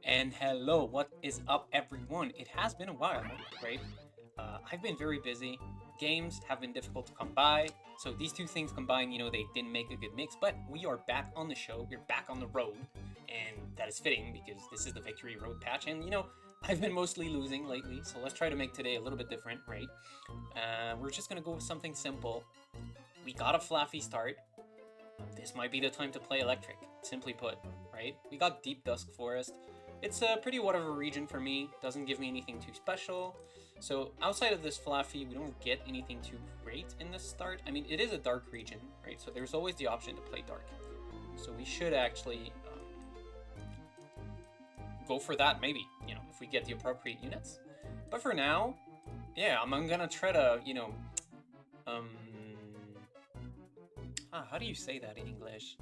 And hello, what is up everyone? It has been a while, right? I've been very busy. Games have been difficult to come by. So these two things combined, they didn't make a good mix. But we are back on the show. We're back on the road. And that is fitting because this is the Victory Road patch. And, I've been mostly losing lately. So let's try to make today a little bit different, right? We're just going to go with something simple. We got a fluffy start. This might be the time to play Electric, simply put, right? We got Deep Dusk Forest. It's a pretty whatever region for me, doesn't give me anything too special. So outside of this Fluffy, we don't get anything too great in this start. I mean, it is a dark region, right? So there's always the option to play dark. So we should actually go for that maybe, if we get the appropriate units. But for now, yeah, I'm gonna try to, how do you say that in English?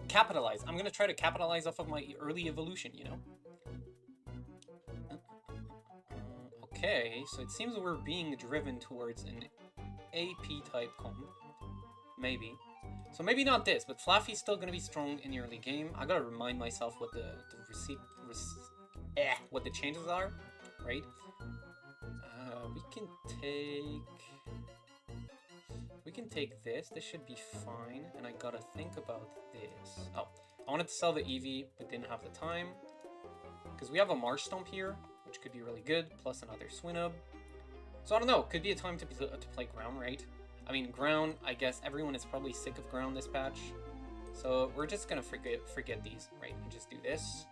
Capitalize. I'm gonna try to capitalize off of my early evolution, Okay, so it seems we're being driven towards an AP type comp. Maybe. So maybe not this, but Fluffy's still gonna be strong in the early game. I gotta remind myself what what the changes are, right? We can take this. This should be fine. And I gotta think about this. Oh, I wanted to sell the Eevee, but didn't have the time. Because we have a Marsh Stomp here, which could be really good, plus another Swinub. So I don't know, could be a time to play Ground, right? I mean, Ground, I guess everyone is probably sick of Ground this patch. So we're just gonna forget these, right? And just do this.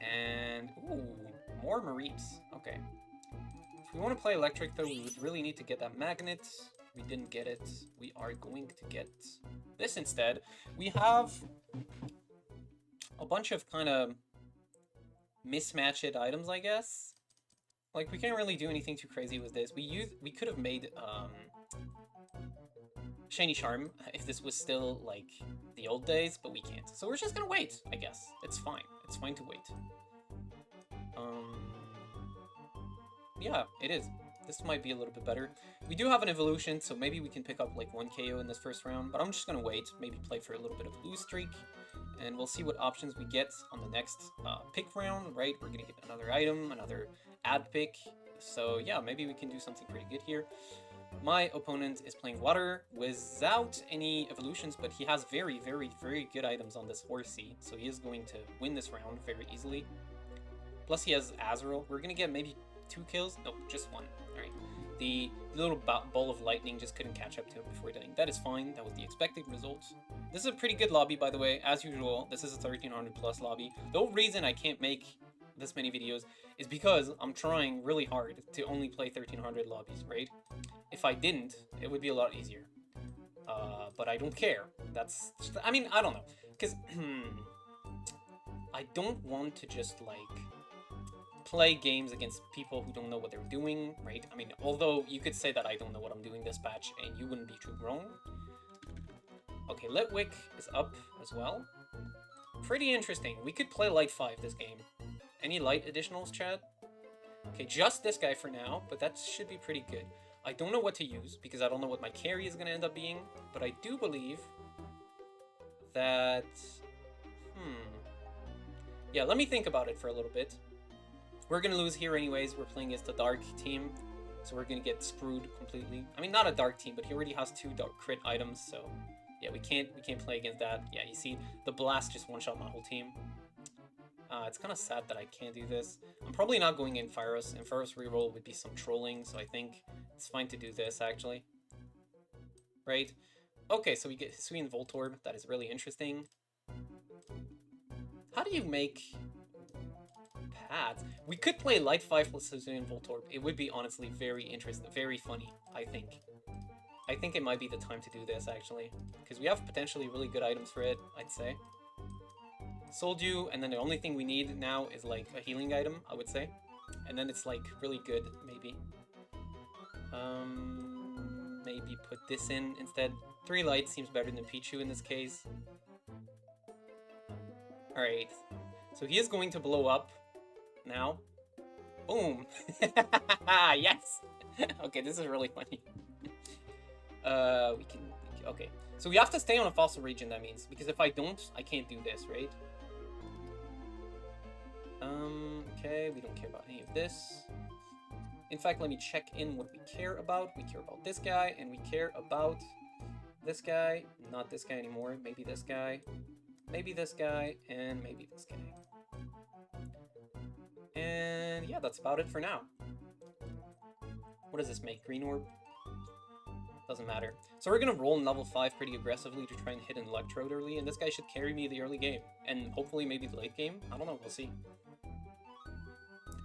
And, ooh, more Mareeps. Okay. If we want to play Electric, though, we would really need to get that Magnet. We didn't get it. We are going to get this instead. We have a bunch of kind of mismatched items, I guess. Like, we can't really do anything too crazy with this. We could have made Shiny Charm if this was still, like, the old days, but we can't. So we're just gonna wait, I guess. It's fine. It's fine to wait. Yeah, it is. This might be a little bit better. We do have an evolution, so maybe we can pick up like 1 KO in this first round, but I'm just gonna wait, maybe play for a little bit of lose streak, and we'll see what options we get on the next pick round, right? We're gonna get another item, another ad pick, so yeah, maybe we can do something pretty good here. My opponent is playing Water without any evolutions, but he has very, very, very good items on this Horsey, so he is going to win this round very easily. Plus he has Azrael. We're gonna get maybe 2 kills? Nope, just 1. Alright. The little ball of lightning just couldn't catch up to him before dying. That is fine. That was the expected result. This is a pretty good lobby, by the way. As usual, this is a 1300 plus lobby. The whole reason I can't make this many videos is because I'm trying really hard to only play 1300 lobbies, right? If I didn't, it would be a lot easier. But I don't care. That's just, I mean, I don't know. Because I don't want to just, like, play games against people who don't know what they're doing, right? I mean, although you could say that I don't know what I'm doing this patch, and you wouldn't be too wrong. Okay, Litwick is up as well. Pretty interesting. We could play Light 5 this game. Any Light additionals, chat? Okay, just this guy for now, but that should be pretty good. I don't know what to use, because I don't know what my carry is going to end up being, but I do believe that... Yeah, let me think about it for a little bit. We're going to lose here anyways. We're playing against a dark team, so we're going to get screwed completely. I mean, not a dark team, but he already has 2 dark crit items, so yeah, we can't play against that. Yeah, you see, the blast just one-shot my whole team. It's kind of sad that I can't do this. I'm probably not going in Phyros, and Phyros reroll would be some trolling, so I think it's fine to do this, actually. Right? Okay, so we get Hisuian Voltorb. That is really interesting. How do you make... pads? We could play Light 5 plus Hisuian Voltorb. It would be honestly very interesting, very funny, I think. I think it might be the time to do this, actually. Because we have potentially really good items for it, I'd say. Sold you, and then the only thing we need now is like a healing item, I would say. And then it's like really good, maybe. Maybe put this in instead. 3 lights seems better than Pichu in this case. Alright. So he is going to blow up now. Boom! Yes! Okay, this is really funny. Okay. So we have to stay on a fossil region, that means. Because if I don't, I can't do this, right? We don't care about any of this. In fact, let me check in what we care about. We care about this guy, and we care about this guy. Not this guy anymore. Maybe this guy. Maybe this guy, and maybe this guy. And yeah, that's about it for now. What does this make? Green orb? Doesn't matter. So we're gonna roll in level 5 pretty aggressively to try and hit an Electrode early, and this guy should carry me the early game. And hopefully maybe the late game? I don't know, we'll see.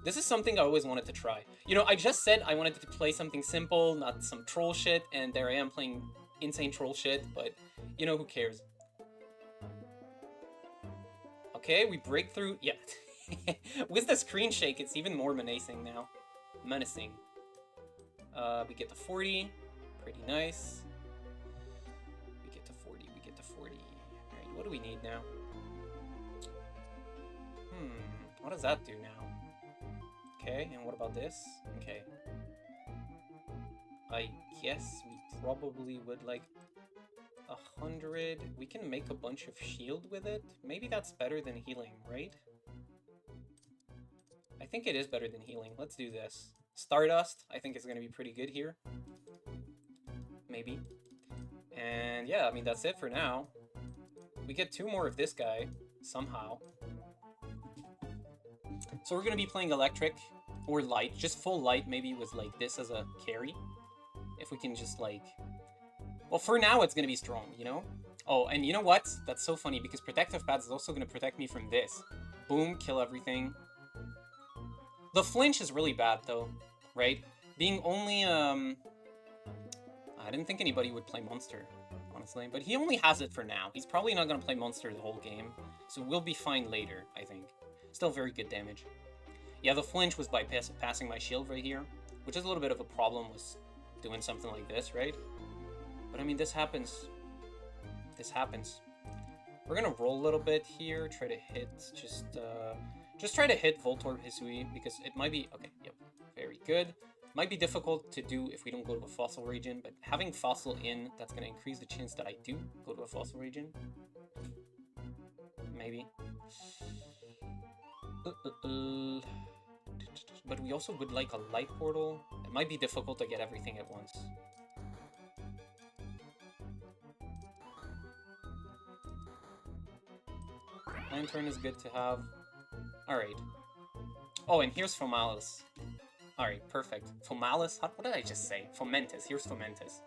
This is something I always wanted to try. You know, I just said I wanted to play something simple, not some troll shit, and there I am playing insane troll shit, but, you know, who cares? Okay, we break through... Yeah. With the screen shake, it's even more menacing now. Menacing. We get to 40. Pretty nice. We get to 40. We get to 40. Alright, what do we need now? What does that do now? Okay, and what about this? Okay. I guess we probably would like 100. We can make a bunch of shield with it. Maybe that's better than healing, right? I think it is better than healing. Let's do this. Stardust, I think it's going to be pretty good here. Maybe. And yeah, I mean, that's it for now. We get 2 more of this guy, somehow. So we're going to be playing electric or light, just full light, maybe with like this as a carry. If we can just like... Well, for now, it's going to be strong, you know? Oh, and you know what? That's so funny, because Protective Pads is also going to protect me from this. Boom, kill everything. The flinch is really bad, though, right? Being only, I didn't think anybody would play Monster, honestly. But he only has it for now. He's probably not going to play Monster the whole game. So we'll be fine later, I think. Still very good damage. Yeah, the flinch was by passing my shield right here, which is a little bit of a problem with doing something like this, right? But I mean, this happens. This happens. We're gonna roll a little bit here, try to hit, just try to hit Voltorb HEYYY, because it might be, okay, yep, very good. Might be difficult to do if we don't go to a fossil region, but having fossil in, that's gonna increase the chance that I do go to a fossil region. Maybe. But we also would like a light portal. It might be difficult to get everything at once. Lantern is good to have. Alright. Oh, and here's Fomalis. Alright, perfect. Fomalis? What did I just say? Fomentis. Here's Fomentis.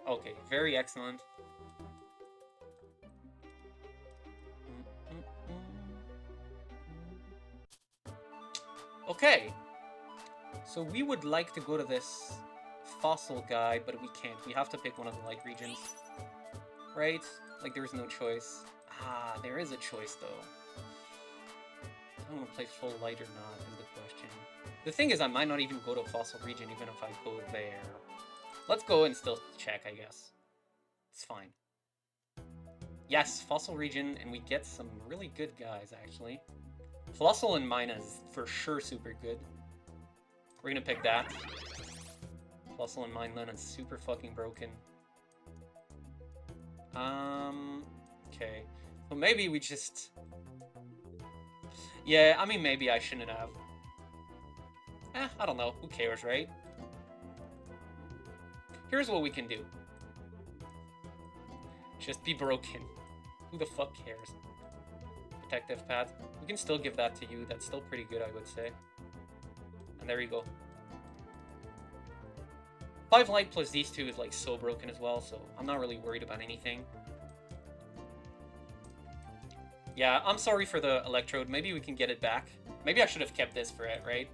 Okay, very excellent. Okay. So we would like to go to this fossil guy, but we can't. We have to pick one of the light regions. Right? Like, there's no choice. Ah, there is a choice, though. I don't want to play full light or not, is the question. The thing is, I might not even go to a fossil region, even if I go there. Let's go and still check, I guess. It's fine. Yes, fossil region, and we get some really good guys, actually. Plusle and Minun is for sure super good. We're gonna pick that. Plusle and Minun is super fucking broken. Okay. So maybe we just... Yeah, I mean, maybe I shouldn't have. I don't know. Who cares, right? Here's what we can do. Just be broken. Who the fuck cares? Protective Pad. We can still give that to you. That's still pretty good, I would say. And there you go. 5 light plus these 2 is like so broken as well, so I'm not really worried about anything. Yeah, I'm sorry for the Electrode. Maybe we can get it back. Maybe I should have kept this for it, right?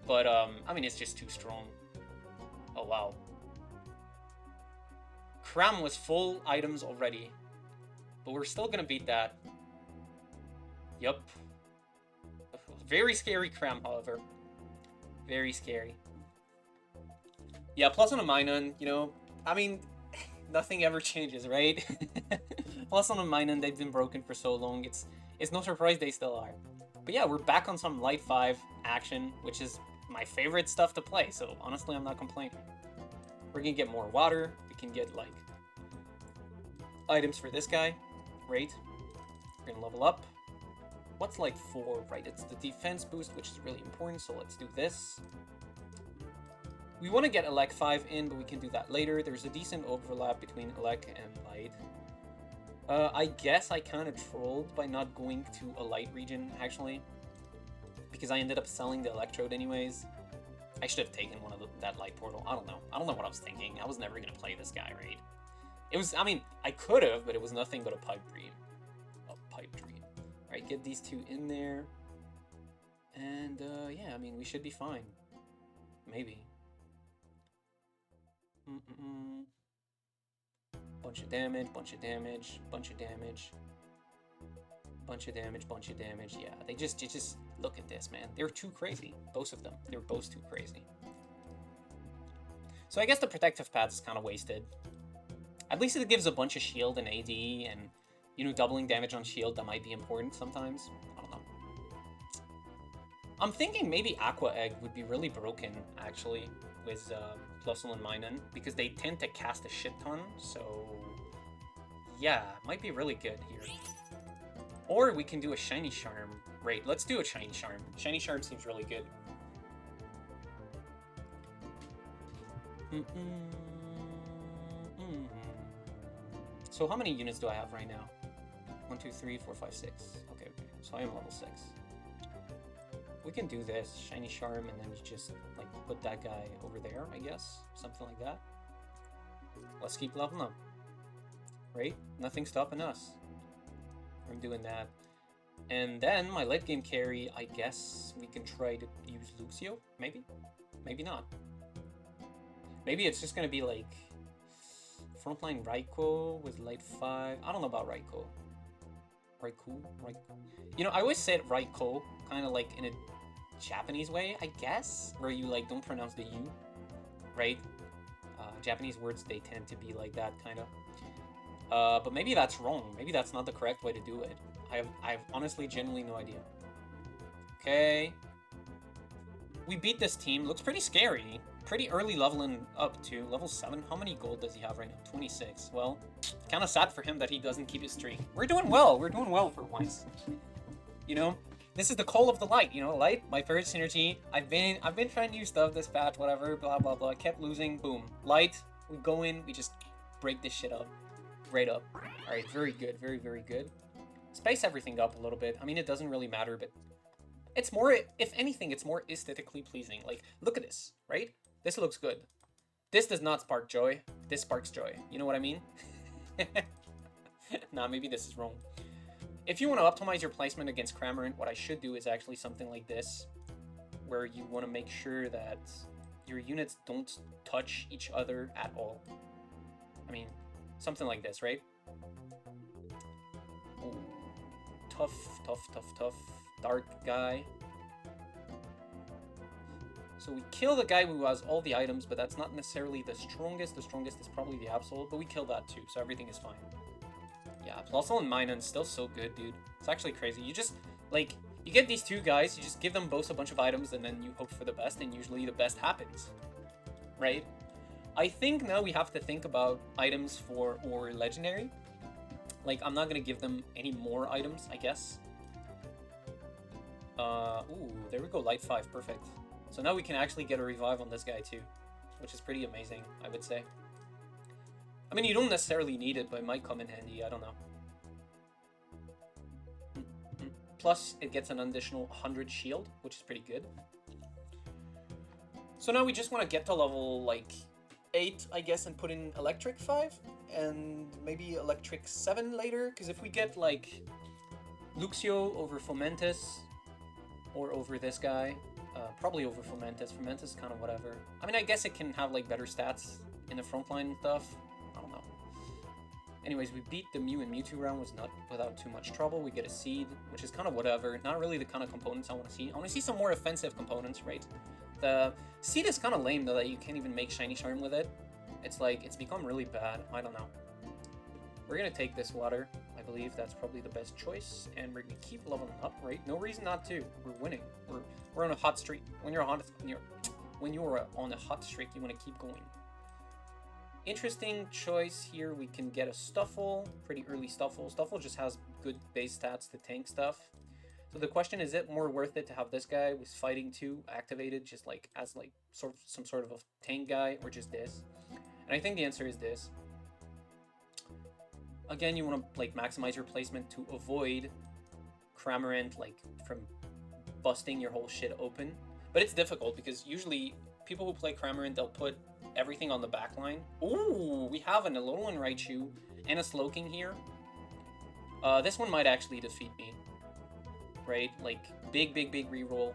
But, I mean, it's just too strong. Oh, wow. Cram was full items already. But we're still gonna beat that. Yup. Very scary Cram, however. Very scary. Yeah, Plusle and Minun, you know, I mean, nothing ever changes, right? Plusle and Minun, they've been broken for so long, it's no surprise they still are. But yeah, we're back on some Light 5 action, which is my favorite stuff to play, so honestly, I'm not complaining. We're gonna get more water, we can get, like, items for this guy. Great. We're gonna level up. What's light 4, right? It's the defense boost, which is really important, so let's do this. We want to get Elec 5 in, but we can do that later. There's a decent overlap between Elec and light. I guess I kind of trolled by not going to a light region, actually, because I ended up selling the electrode anyways. I should have taken one of that light portal. I don't know. I don't know what I was thinking. I was never going to play this guy, right? It was, I mean, I could have, but it was nothing but a pipe dream. A pipe dream. Alright, get these two in there. And, yeah, I mean, we should be fine. Maybe. Bunch of damage, bunch of damage, bunch of damage. Bunch of damage, bunch of damage. Yeah, they just look at this, man. They're too crazy. Both of them. They're both too crazy. So I guess the protective path is kind of wasted. At least it gives a bunch of shield and AD, and, you know, doubling damage on shield, that might be important sometimes. I don't know. I'm thinking maybe Aqua Egg would be really broken, actually, with Plusle Minun, because they tend to cast a shit ton, so yeah, it might be really good here. Or we can do a Shiny Charm. Right, let's do a Shiny Charm. Shiny Charm seems really good. So how many units do I have right now? 1, 2, 3, 4, 5, 6. Okay, so I am level 6. We can do this, Shiny Charm, and then just, like, put that guy over there, I guess. Something like that. Let's keep leveling up. Right? Nothing's stopping us. I'm doing that. And then, my late game carry, I guess we can try to use Luxio? Maybe? Maybe not. Maybe it's just gonna be, like, frontline Raikou with light 5. I don't know about Raikou. Raikou? You know, I always said Raikou, kind of like in a Japanese way, I guess, where you like don't pronounce the U, right? Japanese words, they tend to be like that, kind of. But maybe that's wrong. Maybe that's not the correct way to do it. I have honestly, genuinely no idea. Okay. We beat this team. Looks pretty scary. Pretty early leveling up to level 7. How many gold does he have right now? 26. Well, kind of sad for him that he doesn't keep his streak. We're doing well. We're doing well for once. You know, this is the call of the light. You know, light, my favorite synergy. I've been trying new stuff this patch, whatever, blah blah blah. Kept losing. Boom. Light. We go in. We just break this shit up. Right up. All right. Very good. Very very good. Spice everything up a little bit. I mean, it doesn't really matter, but it's more. If anything, it's more aesthetically pleasing. Like, look at this. Right. This looks good. This does not spark joy. This sparks joy. You know what I mean? Nah, maybe this is wrong. If you want to optimize your placement against Cramorant, what I should do is actually something like this, where you want to make sure that your units don't touch each other at all. I mean, something like this, right? Ooh. Tough, tough, tough, tough. Dark guy. So we kill the guy who has all the items, but that's not necessarily the strongest. The strongest is probably the Absolute, but we kill that too, so everything is fine. Yeah, Plusle Minun's still so good, dude. It's actually crazy. You just, like, you get these two guys, you just give them both a bunch of items, and then you hope for the best, and usually the best happens. Right? I think now we have to think about items for or Legendary. Like, I'm not gonna give them any more items, I guess. Ooh, there we go, Light 5, perfect. So now we can actually get a revive on this guy too, which is pretty amazing, I would say. I mean, you don't necessarily need it, but it might come in handy, I don't know. Plus, it gets an additional 100 shield, which is pretty good. So now we just want to get to level, like, 8, I guess, and put in Electric 5, and maybe Electric 7 later, because if we get, like, Luxio over Fomentis, or over this guy, probably over Fomentis. Fomentis is kind of whatever. I mean, I guess it can have, like, better stats in the frontline and stuff. I don't know. Anyways, we beat the Mew and Mewtwo round was not without too much trouble. We get a Seed, which is kind of whatever. Not really the kind of components I want to see. I want to see some more offensive components, right? The Seed is kind of lame, though, that you can't even make Shiny Charm with it. It's like, it's become really bad. I don't know. We're going to take this water. I believe that's probably the best choice, and we're gonna keep leveling up, right? No reason not to. We're winning. We're on a hot streak. When you're on a hot streak, you want to keep going. Interesting choice here. We can get a Stuffle, pretty early Stuffle. Stuffle just has good base stats to tank stuff. So the question is it more worth it to have this guy with fighting 2 activated just like as like some sort of a tank guy, or just this? And I think the answer is this. Again, you want to like maximize your placement to avoid Cramorant like from busting your whole shit open. But it's difficult because usually people who play Cramorant, they'll put everything on the back line. Ooh, we have an Alolan Raichu and a Slowking here. This one might actually defeat me. Right? Like, big reroll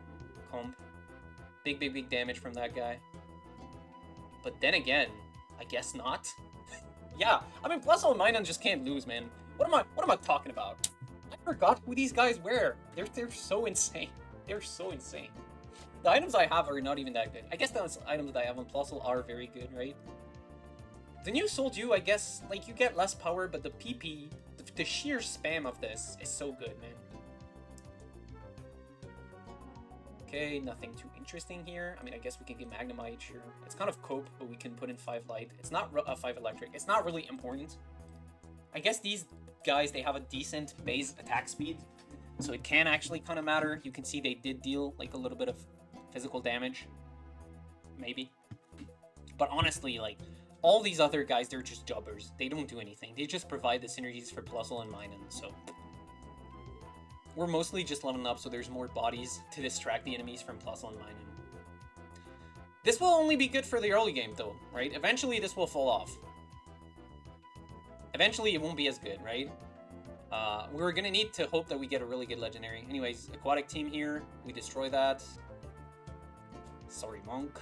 comp. Big damage from that guy. But then again, I guess not. Yeah, I mean, Plusle Minun just can't lose, man. What am I talking about? I forgot who these guys were. They're so insane. They're so insane. The items I have are not even that good. I guess the items that I have on Plusle are very good, right? The new Soul Dew, I guess, like, you get less power, but the PP, the sheer spam of this is so good, man. Okay, nothing too interesting here. I mean, I guess we can get Magnemite, sure. It's kind of cope, but we can put in 5 Light. It's not 5 Electric. It's not really important. I guess these guys, they have a decent base attack speed, so it can actually kind of matter. You can see they did deal, like, a little bit of physical damage. Maybe. But honestly, like, all these other guys, they're just jobbers. They don't do anything. They just provide the synergies for Plusle and Minun, so... We're mostly just leveling up, so there's more bodies to distract the enemies from Plusle and Minun. This will only be good for the early game, though, right? Eventually, this will fall off. Eventually, it won't be as good, right? We're gonna need to hope that we get a really good legendary. Anyways, aquatic team here. We destroy that. Sorry, Monk.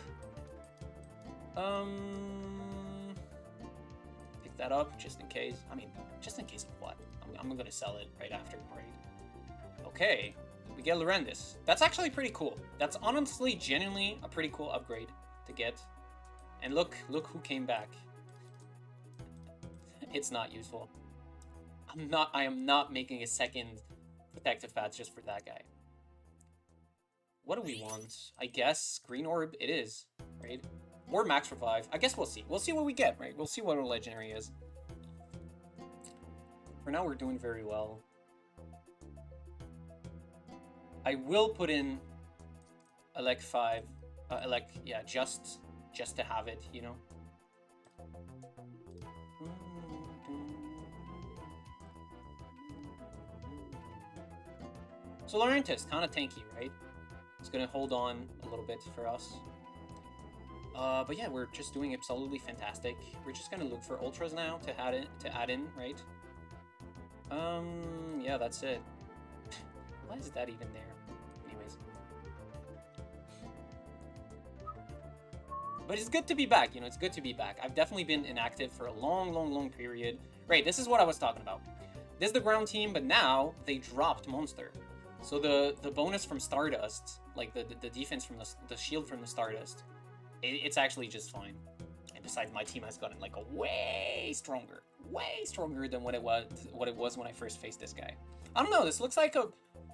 Pick that up, just in case. I mean, just in case of what? I'm gonna sell it right after, right? Okay, we get Lurendis. That's actually pretty cool. That's honestly, genuinely a pretty cool upgrade to get. And look who came back. It's not useful. I am not making a second protective path just for that guy. What do we want? I guess Green Orb it is, right? Or Max Revive. I guess we'll see. We'll see what we get, right? We'll see what our legendary is. For now, we're doing very well. I will put in Elect 5, yeah, just to have it, you know? So Laurentis, kind of tanky, right? It's gonna hold on a little bit for us. But yeah, we're just doing absolutely fantastic. We're just gonna look for ultras now to add in, right? Yeah, that's it. Why is that even there? Anyways. But it's good to be back, you know, it's good to be back. I've definitely been inactive for a long period. Right, this is what I was talking about. This is the ground team, but now they dropped Monster. So the bonus from Stardust, like the defense from the shield from the Stardust, it's actually just fine. And besides, my team has gotten like a way stronger than what it was when I first faced this guy. I don't know, this looks like a...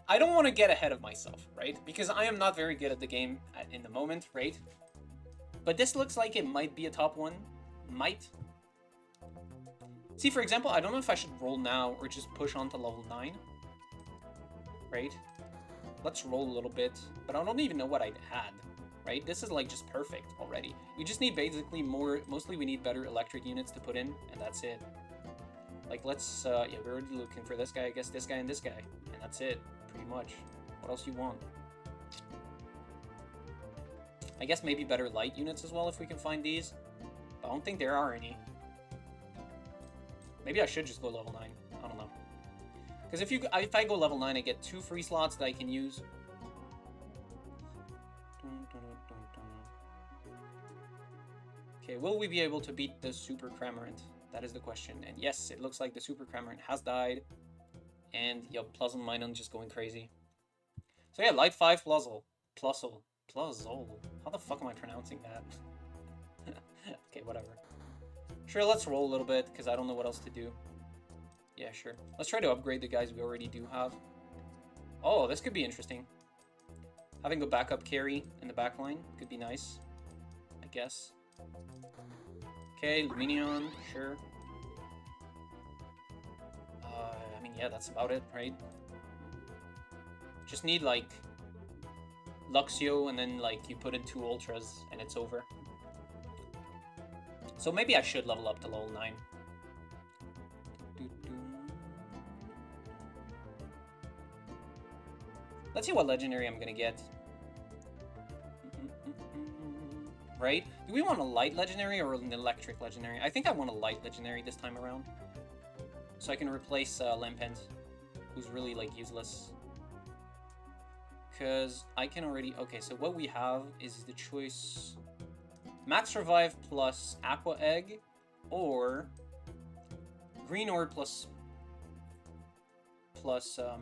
I don't want to get ahead of myself, right? Because I am not very good at the game in the moment, right? But this looks like it might be a top one. Might. See, for example, I don't know if I should roll now or just push on to level 9. Right? Let's roll a little bit. But I don't even know what I had. Right? This is like just perfect already. We just need basically mostly we need better electric units to put in, and that's it. Like, let's, yeah, we're already looking for this guy, I guess this guy and this guy. And that's it, pretty much. What else you want? I guess maybe better light units as well if we can find these. But I don't think there are any. Maybe I should just go level 9. I don't know. Because if I go level 9, I get 2 free slots that I can use. Okay, will we be able to beat the Super Cramorant? That is the question. And yes, it looks like the Super Cramorant has died. And, yo, Plusle Minun just going crazy. So yeah, Light 5 Plusle. Plusle. How the fuck am I pronouncing that? Okay, whatever. Sure, let's roll a little bit, because I don't know what else to do. Yeah, sure. Let's try to upgrade the guys we already do have. Oh, this could be interesting. Having a backup carry in the back line could be nice, I guess. Okay, Lumineon, sure. I mean, yeah, that's about it, right? Just need, like, Luxio, and then, like, you put in 2 Ultras, and it's over. So maybe I should level up to level 9. Let's see what legendary I'm gonna get. Right? Do we want a light legendary or an electric legendary? I think I want a light legendary this time around. So I can replace Lampent, who's really, like, useless. Because I can already... Okay, so what we have is the choice... Max Revive plus Aqua Egg, or Green Orb plus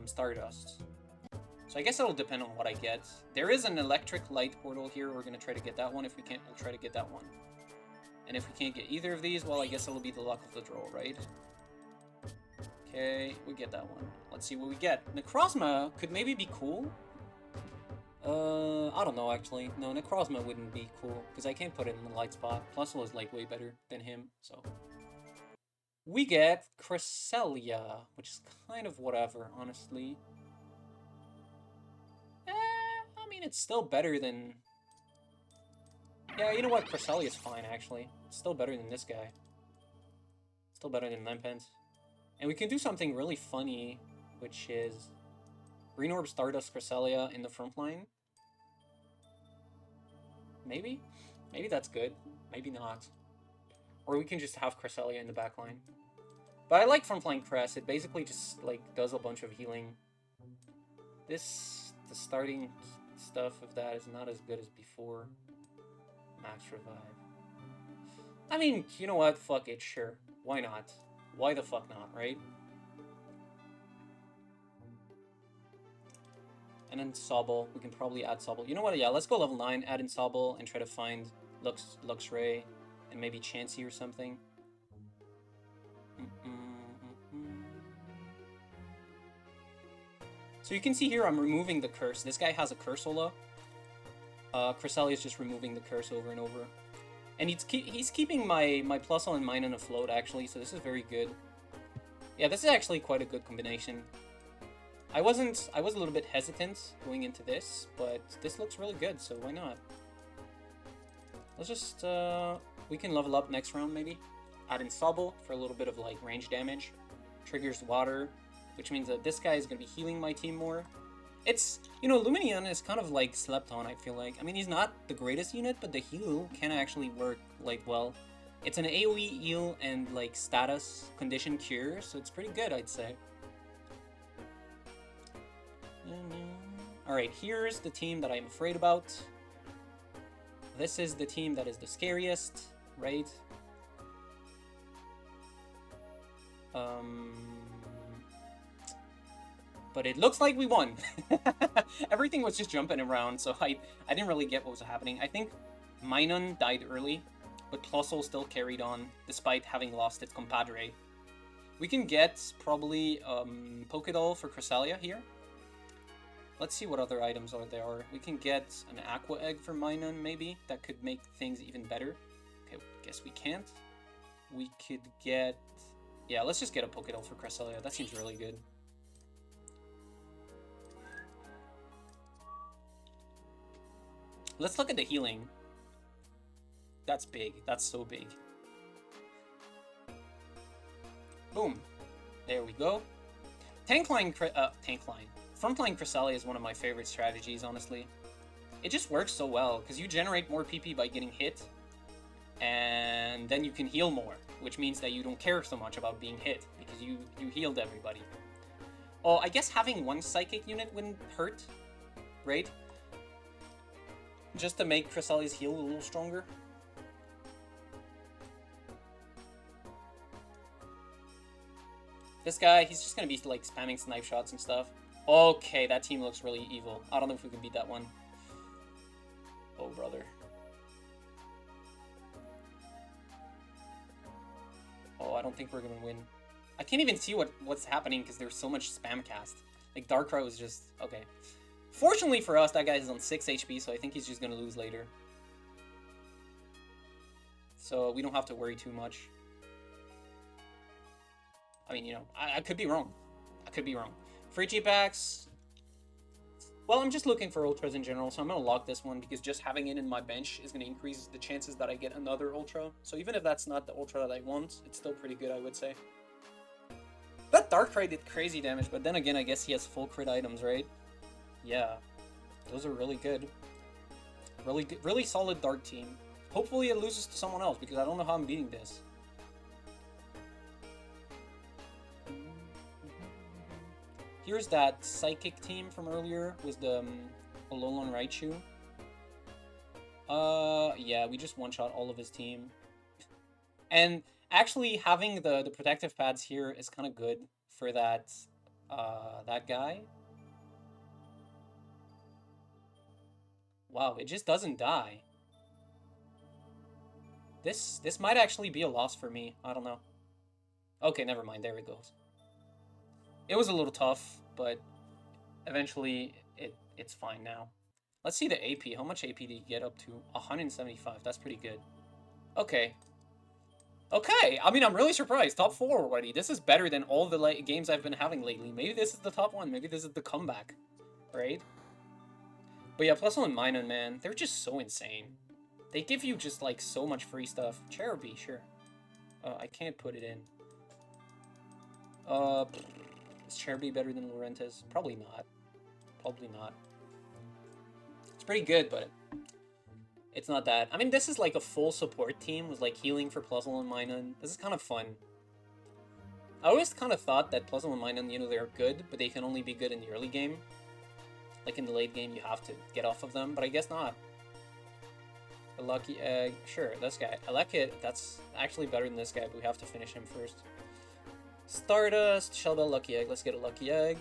Stardust. So I guess it'll depend on what I get. There is an electric light portal here. We're going to try to get that one. If we can't, we'll try to get that one. And if we can't get either of these, well, I guess it'll be the luck of the draw, right? Okay, we get that one. Let's see what we get. Necrozma could maybe be cool. I don't know, actually. No, Necrozma wouldn't be cool, because I can't put it in the light spot. Plusle is, like, way better than him, so... We get Cresselia, which is kind of whatever, honestly. I mean, it's still better than... Yeah, you know what? Cresselia is fine, actually. It's still better than this guy. Still better than Lampent. And we can do something really funny, which is... Green Orb, Stardust, Cresselia in the front line. Maybe? Maybe that's good. Maybe not. Or we can just have Cresselia in the back line. But I like frontline Cress. It basically just, like, does a bunch of healing. The starting stuff of that is not as good as before. Max Revive. I mean, you know what? Fuck it, sure. Why not? Why the fuck not, right? And then Sobble. We can probably add Sobble. You know what? Yeah, let's go level 9, add in Sobble, and try to find Luxray, and maybe Chansey or something. So you can see here I'm removing the curse. This guy has a Cursola. Cresselia is just removing the curse over and over. And he's keeping my Plusle and Minun afloat, actually, so this is very good. Yeah, this is actually quite a good combination. I was a little bit hesitant going into this, but this looks really good, so why not? Let's just, we can level up next round, maybe. Add in Sobble for a little bit of, like, range damage. Triggers water, which means that this guy is going to be healing my team more. It's, you know, Lumineon is kind of, like, slept on, I feel like. I mean, he's not the greatest unit, but the heal can actually work, like, well. It's an AoE heal and, like, status condition cure, so it's pretty good, I'd say. Alright, here's the team that I'm afraid about. This is the team that is the scariest, right? But it looks like we won. Everything was just jumping around, so I didn't really get what was happening. I think Minun died early, but Plusle still carried on, despite having lost its compadre. We can get, probably, Pokédoll for Cresselia here. Let's see what other items there are. We can get an Aqua Egg for Minun, maybe. That could make things even better. Okay, guess we can't. We could get... Yeah, let's just get a Pokédoll for Cresselia. That seems really good. Let's look at the healing. That's big. That's so big. Boom. There we go. Frontline Cresselia is one of my favorite strategies, honestly. It just works so well, because you generate more PP by getting hit, and then you can heal more, which means that you don't care so much about being hit, because you healed everybody. Oh, I guess having one Psychic unit wouldn't hurt, right? Just to make Cresselia's heal a little stronger. This guy, he's just gonna be, like, spamming snipe shots and stuff. Okay, that team looks really evil. I don't know if we can beat that one. Oh, brother. Oh, I don't think we're gonna win. I can't even see what's happening because there's so much spam cast. Like, Darkrai is just... Okay. Fortunately for us, that guy is on 6 HP, so I think he's just gonna lose later. So we don't have to worry too much. I mean, you know, I could be wrong. I could be wrong. Free G-Packs. Well, I'm just looking for ultras in general, so I'm going to lock this one because just having it in my bench is going to increase the chances that I get another ultra. So even if that's not the ultra that I want, it's still pretty good, I would say. That Darkrai did crazy damage, but then again, I guess he has full crit items, right? Yeah, those are really good. Really good, really solid Dark team. Hopefully it loses to someone else because I don't know how I'm beating this. Here's that Psychic team from earlier with the Alolan Raichu. Yeah, we just one-shot all of his team. And actually having the protective pads here is kind of good for that that guy. Wow, it just doesn't die. This might actually be a loss for me. I don't know. Okay, never mind. There it goes. It was a little tough, but eventually it's fine now. Let's see the AP. How much AP did you get up to? 175. That's pretty good. Okay. Okay, I mean, I'm really surprised. Top 4 already. This is better than all the games I've been having lately. Maybe this is the top one. Maybe this is the comeback, right? But yeah, Plusle Minun, man, they're just so insane. They give you just, like, so much free stuff. Cherubi, sure. I can't put it in. Is Cherubi better than Laurentiis? Probably not. Probably not. It's pretty good, but it's not that. I mean, this is like a full support team with like healing for Plusle and Minun. This is kind of fun. I always kind of thought that Plusle and Minun, you know, they're good, but they can only be good in the early game. Like in the late game, you have to get off of them, but I guess not. A Lucky Egg. Sure, this guy. I like it. That's actually better than this guy, but we have to finish him first. Stardust, Shellbell, Lucky Egg. Let's get a Lucky Egg.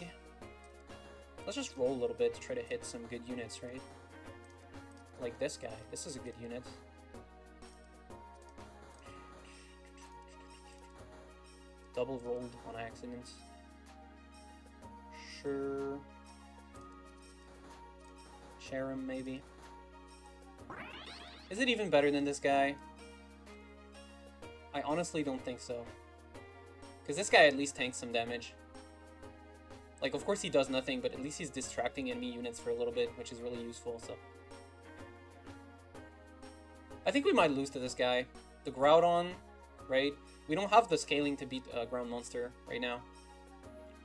Let's just roll a little bit to try to hit some good units, right? Like this guy. This is a good unit. Double rolled on accident. Sure. Share him, maybe. Is it even better than this guy? I honestly don't think so. Because this guy at least tanks some damage. Like, of course he does nothing, but at least he's distracting enemy units for a little bit, which is really useful, so. I think we might lose to this guy. The Groudon, right? We don't have the scaling to beat a ground monster right now.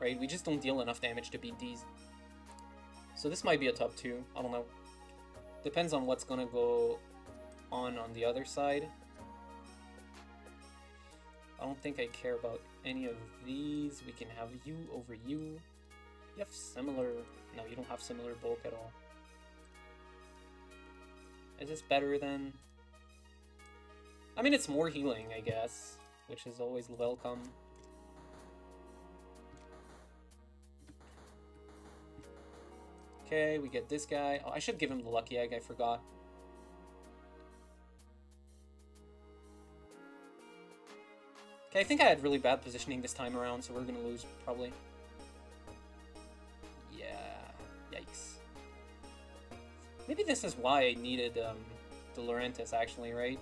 Right? We just don't deal enough damage to beat these. So this might be a top 2. I don't know. Depends on what's gonna go on the other side. I don't think I care about any of these. We can have you over you. You have similar... No, you don't have similar bulk at all. Is this better than... I mean, it's more healing, I guess, which is always welcome. Okay, we get this guy. Oh, I should give him the Lucky Egg, I forgot. Okay, I think I had really bad positioning this time around, so we're gonna lose, probably. Yeah, yikes. Maybe this is why I needed the Laurentiis, actually, right?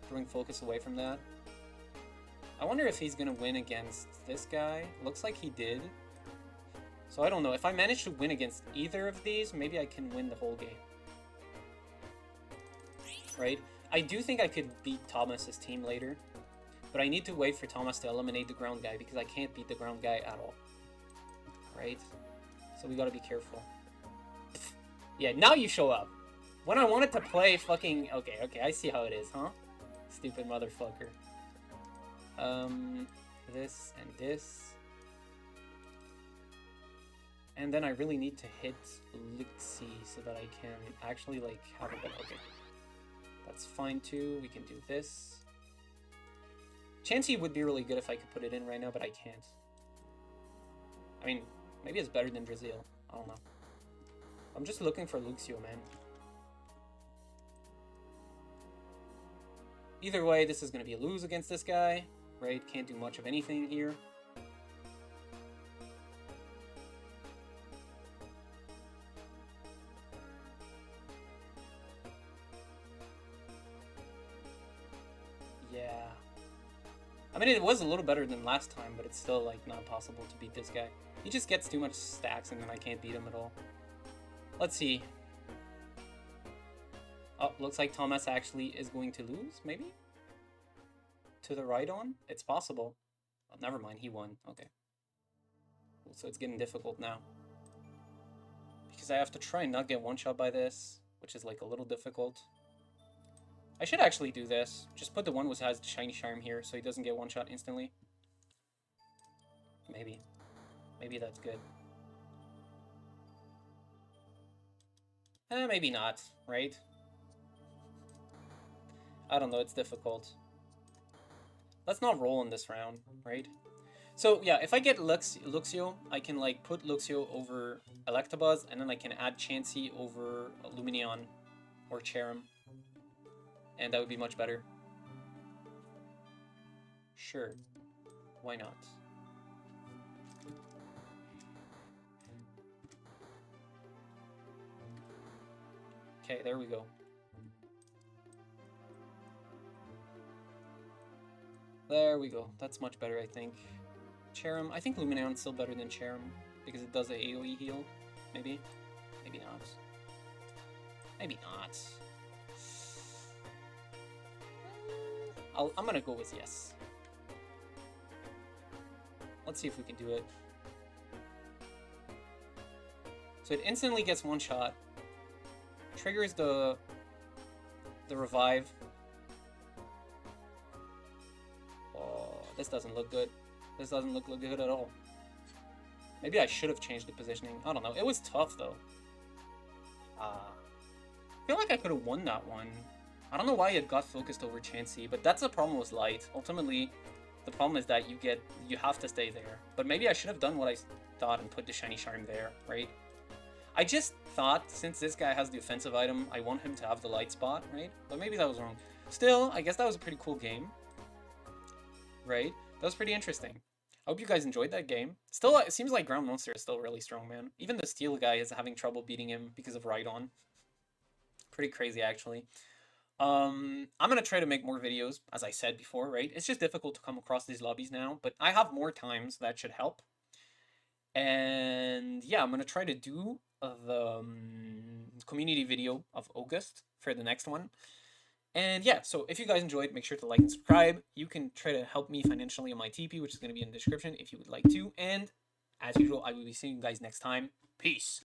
Throwing focus away from that. I wonder if he's gonna win against this guy. Looks like he did. So I don't know. If I manage to win against either of these, maybe I can win the whole game. Right? I do think I could beat Thomas's team later. But I need to wait for Thomas to eliminate the ground guy because I can't beat the ground guy at all. Right? So we gotta be careful. Yeah, now you show up. When I wanted to play fucking... Okay, I see how it is, huh? Stupid motherfucker. This and this. And then I really need to hit Lixie so that I can actually, like, have a bit... Okay. That's fine, too. We can do this. Chansey would be really good if I could put it in right now, but I can't. I mean, maybe it's better than Brazil. I don't know. I'm just looking for Luxio, man. Either way, this is going to be a lose against this guy, right? Can't do much of anything here. Yeah. I mean, it was a little better than last time, but it's still, like, not possible to beat this guy. He just gets too much stacks, and then I can't beat him at all. Let's see. Oh, looks like Thomas actually is going to lose, maybe? To the right on? It's possible. Oh, never mind, he won. Okay. So it's getting difficult now. Because I have to try and not get one-shot by this, which is like a little difficult. I should actually do this. Just put the one which has the shiny charm here so he doesn't get one-shot instantly. Maybe. Maybe that's good. Maybe not, right? I don't know, it's difficult. Let's not roll in this round, right? So yeah, if I get Luxio, I can like put Luxio over Electabuzz, and then I can add Chansey over Lumineon or Cherrim. And that would be much better. Sure. Why not? Okay, there we go. There we go. That's much better, I think. Cherrim. I think Lumineon's still better than Cherrim because it does a AoE heal. Maybe. Maybe not. Maybe not. I'm gonna go with yes. Let's see if we can do it. So it instantly gets one shot. Triggers the revive. Oh, this doesn't look good. This doesn't look good at all. Maybe I should have changed the positioning. I don't know. It was tough though. I feel like I could have won that one. I don't know why it got focused over Chansey, but that's the problem with Light. Ultimately, the problem is that you have to stay there. But maybe I should have done what I thought and put the shiny charm there, right? I just thought, since this guy has the offensive item, I want him to have the light spot, right? But maybe that was wrong. Still, I guess that was a pretty cool game, right? That was pretty interesting. I hope you guys enjoyed that game. Still, it seems like Ground Monster is still really strong, man. Even the Steel guy is having trouble beating him because of Rhydon. Pretty crazy, actually. I'm gonna try to make more videos, as I said before, right? It's just difficult to come across these lobbies now, but I have more times that should help. And yeah, I'm gonna try to do the community video of August for the next one. And yeah, so if you guys enjoyed, make sure to like and subscribe. You can try to help me financially on my TP, which is going to be in the description if you would like to. And as usual, I will be seeing you guys next time. Peace.